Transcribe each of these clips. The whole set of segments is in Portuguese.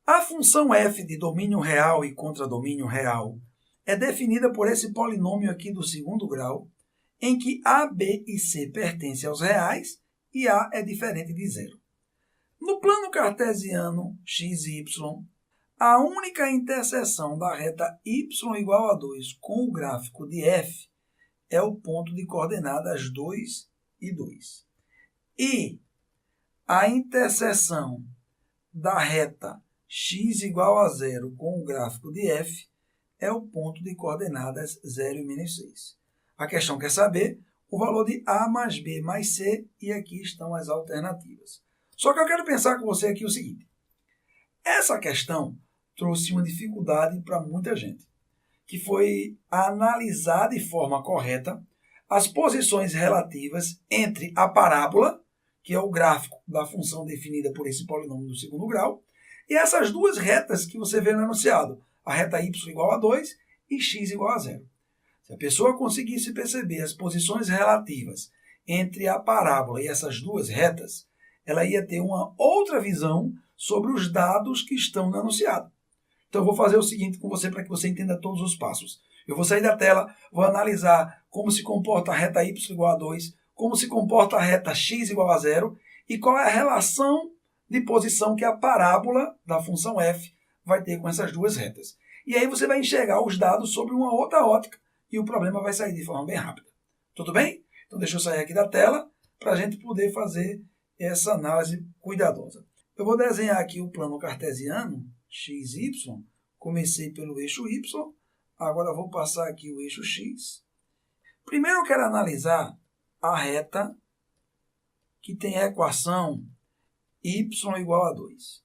A função f de domínio real e contradomínio real é definida por esse polinômio aqui do segundo grau, em que a, b e c pertencem aos reais e a é diferente de zero. No plano cartesiano x e y, a única interseção da reta y igual a 2 com o gráfico de f é o ponto de coordenadas 2 e 2. E a interseção da reta x igual a 0 com o gráfico de f é o ponto de coordenadas 0 e menos 6. A questão quer saber o valor de a mais b mais c, e aqui estão as alternativas. Só que eu quero pensar com você aqui o seguinte. Essa questão trouxe uma dificuldade para muita gente, que foi analisar de forma correta as posições relativas entre a parábola, que é o gráfico da função definida por esse polinômio do segundo grau, e essas duas retas que você vê no enunciado, a reta y igual a 2 e x igual a 0. Se a pessoa conseguisse perceber as posições relativas entre a parábola e essas duas retas, ela ia ter uma outra visão sobre os dados que estão no enunciado. Então, eu vou fazer o seguinte com você para que você entenda todos os passos. Eu vou sair da tela, vou analisar como se comporta a reta y igual a 2, como se comporta a reta x igual a 0 e qual é a relação de posição que a parábola da função f vai ter com essas duas retas. E aí você vai enxergar os dados sobre uma outra ótica e o problema vai sair de forma bem rápida. Tudo bem? Então, deixa eu sair aqui da tela para a gente poder fazer essa análise cuidadosa. Eu vou desenhar aqui o plano cartesiano, x, y. Comecei pelo eixo y, agora vou passar aqui o eixo x. Primeiro eu quero analisar a reta que tem a equação y igual a 2.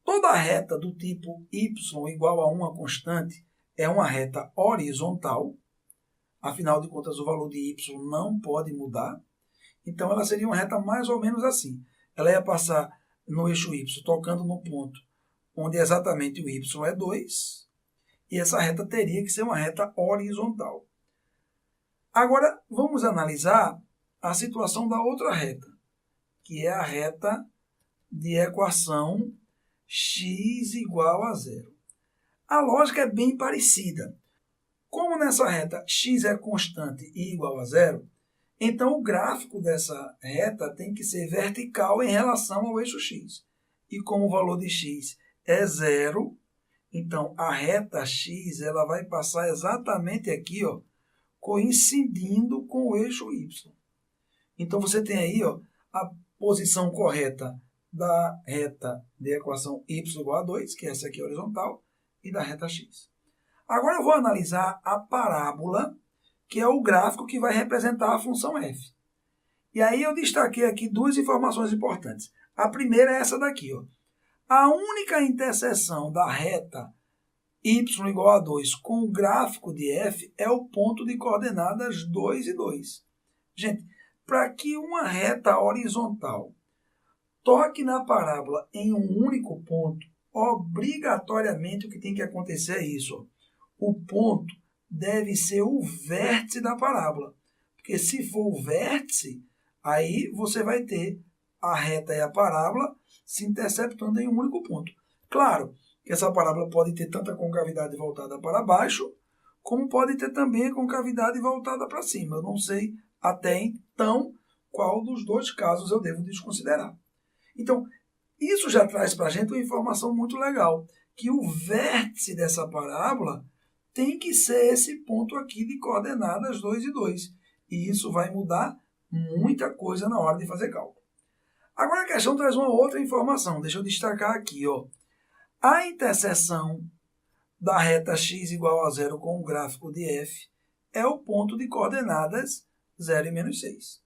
Toda reta do tipo y igual a uma constante é uma reta horizontal. Afinal de contas, o valor de y não pode mudar. Então, ela seria uma reta mais ou menos assim. Ela ia passar no eixo y, tocando no ponto onde exatamente o y é 2. E essa reta teria que ser uma reta horizontal. Agora, vamos analisar a situação da outra reta, que é a reta de equação x igual a 0. A lógica é bem parecida. Como nessa reta x é constante e igual a 0, então o gráfico dessa reta tem que ser vertical em relação ao eixo x. E como o valor de x é 0, então a reta x ela vai passar exatamente aqui, ó, coincidindo com o eixo y. Então você tem aí, ó, a posição correta da reta de equação y igual a 2, que é essa aqui horizontal, e da reta x. Agora eu vou analisar a parábola, que é o gráfico que vai representar a função f. E aí eu destaquei aqui duas informações importantes. A primeira é essa daqui, ó. A única interseção da reta y igual a 2 com o gráfico de f é o ponto de coordenadas 2 e 2. Gente, para que uma reta horizontal toque na parábola em um único ponto, obrigatoriamente o que tem que acontecer é isso, ó. O ponto deve ser o vértice da parábola. Porque se for o vértice, aí você vai ter a reta e a parábola se interceptando em um único ponto. Claro que essa parábola pode ter tanto a concavidade voltada para baixo, como pode ter também a concavidade voltada para cima. Eu não sei até então qual dos dois casos eu devo desconsiderar. Então, isso já traz para a gente uma informação muito legal, que o vértice dessa parábola tem que ser esse ponto aqui de coordenadas 2 e 2. E isso vai mudar muita coisa na hora de fazer cálculo. Agora a questão traz uma outra informação. Deixa eu destacar aqui, ó. A interseção da reta x igual a 0 com o gráfico de f é o ponto de coordenadas 0 e menos 6.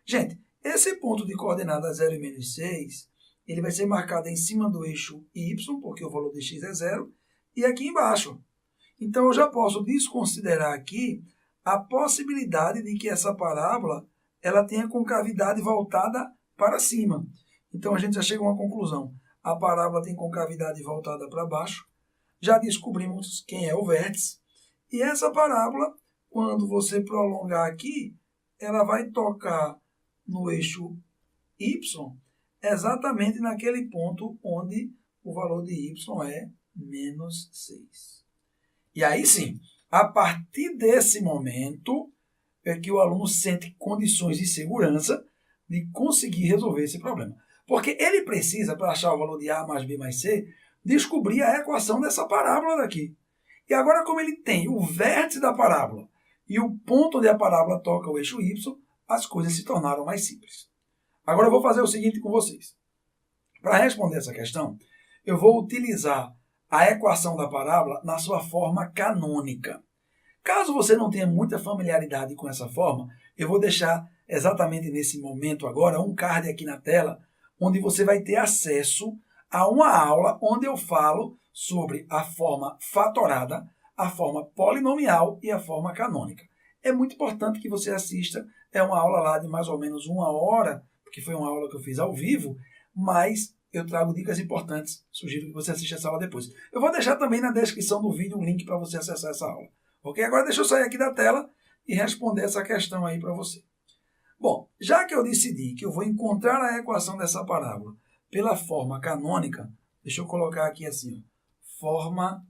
Gente, esse ponto de coordenadas 0 e menos 6, ele vai ser marcado em cima do eixo y, porque o valor de x é 0, e aqui embaixo. Então, eu já posso desconsiderar aqui a possibilidade de que essa parábola ela tenha concavidade voltada para cima. Então, a gente já chega a uma conclusão. A parábola tem concavidade voltada para baixo. Já descobrimos quem é o vértice. E essa parábola, quando você prolongar aqui, ela vai tocar no eixo y exatamente naquele ponto onde o valor de y é menos 6. E aí sim, a partir desse momento é que o aluno sente condições de segurança de conseguir resolver esse problema. Porque ele precisa, para achar o valor de A mais B mais C, descobrir a equação dessa parábola daqui. E agora, como ele tem o vértice da parábola e o ponto onde a parábola toca o eixo Y, as coisas se tornaram mais simples. Agora eu vou fazer o seguinte com vocês. Para responder essa questão, eu vou utilizar a equação da parábola na sua forma canônica. Caso você não tenha muita familiaridade com essa forma, eu vou deixar exatamente nesse momento agora um card aqui na tela, onde você vai ter acesso a uma aula onde eu falo sobre a forma fatorada, a forma polinomial e a forma canônica. É muito importante que você assista, é uma aula lá de mais ou menos 1 hora, porque foi uma aula que eu fiz ao vivo, mas eu trago dicas importantes, sugiro que você assista essa aula depois. Eu vou deixar também na descrição do vídeo um link para você acessar essa aula. Ok? Agora deixa eu sair aqui da tela e responder essa questão aí para você. Bom, já que eu decidi que eu vou encontrar a equação dessa parábola pela forma canônica, deixa eu colocar aqui assim, ó, forma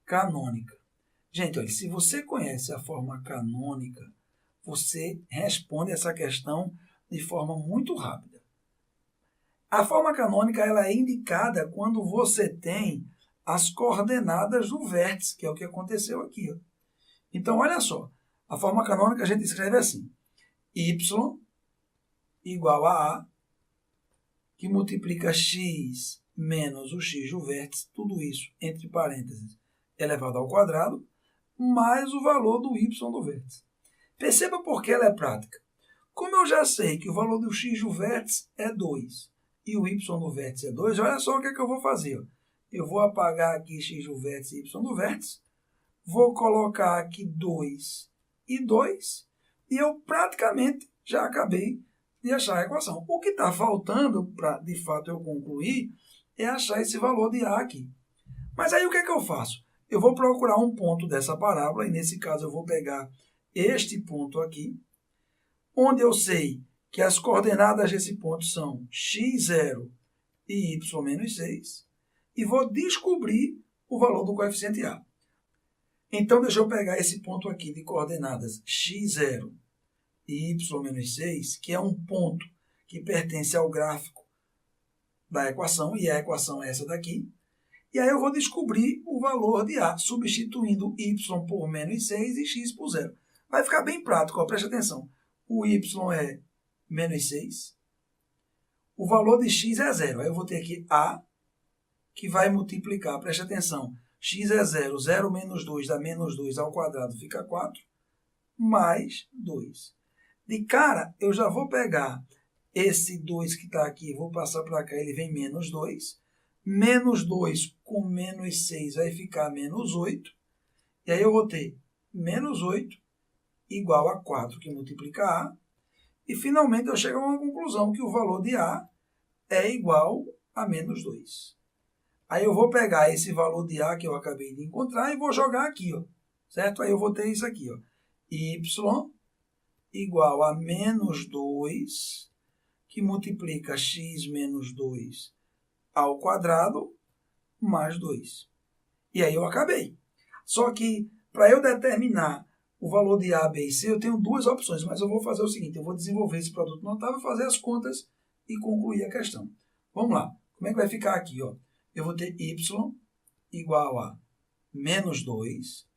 canônica. Gente, olha, se você conhece a forma canônica, você responde essa questão de forma muito rápida. A forma canônica ela é indicada quando você tem as coordenadas do vértice, que é o que aconteceu aqui. Ó. Então, olha só, a forma canônica a gente escreve assim, y igual a A, que multiplica x menos o x do vértice, tudo isso, entre parênteses, elevado ao quadrado, mais o valor do y do vértice. Perceba por que ela é prática. Como eu já sei que o valor do x do vértice é 2 e o y do vértice é 2, olha só o que é que eu vou fazer. Ó. Eu vou apagar aqui x do vértice e y do vértice, vou colocar aqui 2 e 2, e eu praticamente já acabei de achar a equação. O que está faltando para, de fato, eu concluir é achar esse valor de A aqui. Mas aí o que é que eu faço? Eu vou procurar um ponto dessa parábola, e nesse caso eu vou pegar este ponto aqui, onde eu sei que as coordenadas desse ponto são x0 e y menos 6, e vou descobrir o valor do coeficiente A. Então, deixa eu pegar esse ponto aqui de coordenadas x0 e y menos 6, que é um ponto que pertence ao gráfico da equação, e a equação é essa daqui. E aí eu vou descobrir o valor de A, substituindo y por menos 6 e x por 0. Vai ficar bem prático, ó, preste atenção. O y é menos 6, o valor de x é 0. Aí eu vou ter aqui A, que vai multiplicar, preste atenção, x é 0, 0 menos 2 dá menos 2 ao quadrado, fica 4, mais 2. De cara, eu já vou pegar esse 2 que está aqui, vou passar para cá, ele vem menos 2. Menos 2 com menos 6 vai ficar menos 8. E aí eu vou ter menos 8 igual a 4, que multiplica A. E finalmente eu chego a uma conclusão que o valor de A é igual a menos 2. Aí eu vou pegar esse valor de A que eu acabei de encontrar e vou jogar aqui, ó, certo? Aí eu vou ter isso aqui, ó, y igual a menos 2, que multiplica x menos 2 ao quadrado, mais 2. E aí eu acabei. Só que, para eu determinar o valor de A, B e C, eu tenho duas opções, mas eu vou fazer o seguinte, eu vou desenvolver esse produto notável, fazer as contas e concluir a questão. Vamos lá. Como é que vai ficar aqui? Ó? Eu vou ter y igual a menos 2.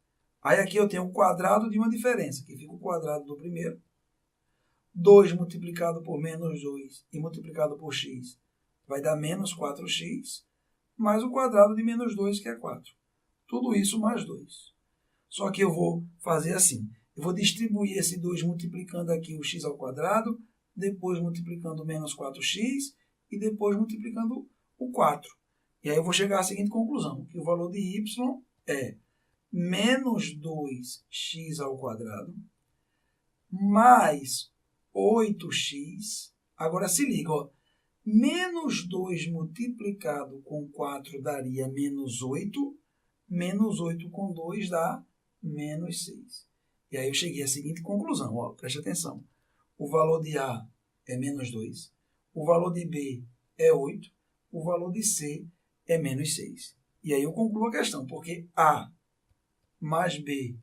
Aí aqui eu tenho o quadrado de uma diferença, que fica o quadrado do primeiro. 2 multiplicado por menos 2 e multiplicado por x vai dar menos 4x, mais o quadrado de menos 2, que é 4. Tudo isso mais 2. Só que eu vou fazer assim. Eu vou distribuir esse 2 multiplicando aqui o x ao quadrado, depois multiplicando menos 4x e depois multiplicando o 4. E aí eu vou chegar à seguinte conclusão, que o valor de y é menos 2x ao quadrado mais 8x. Agora se liga, ó. Menos 2 multiplicado com 4 daria menos 8. Menos 8 com 2 dá menos 6. E aí eu cheguei à seguinte conclusão, ó, preste atenção. O valor de A é menos 2. O valor de B é 8. o valor de C é menos 6. E aí eu concluo a questão, porque A mais B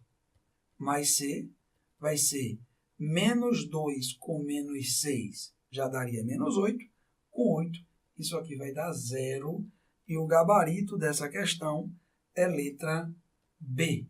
mais C vai ser menos 2 com menos 6, já daria menos 8. Com 8, isso aqui vai dar 0. E o gabarito dessa questão é letra B.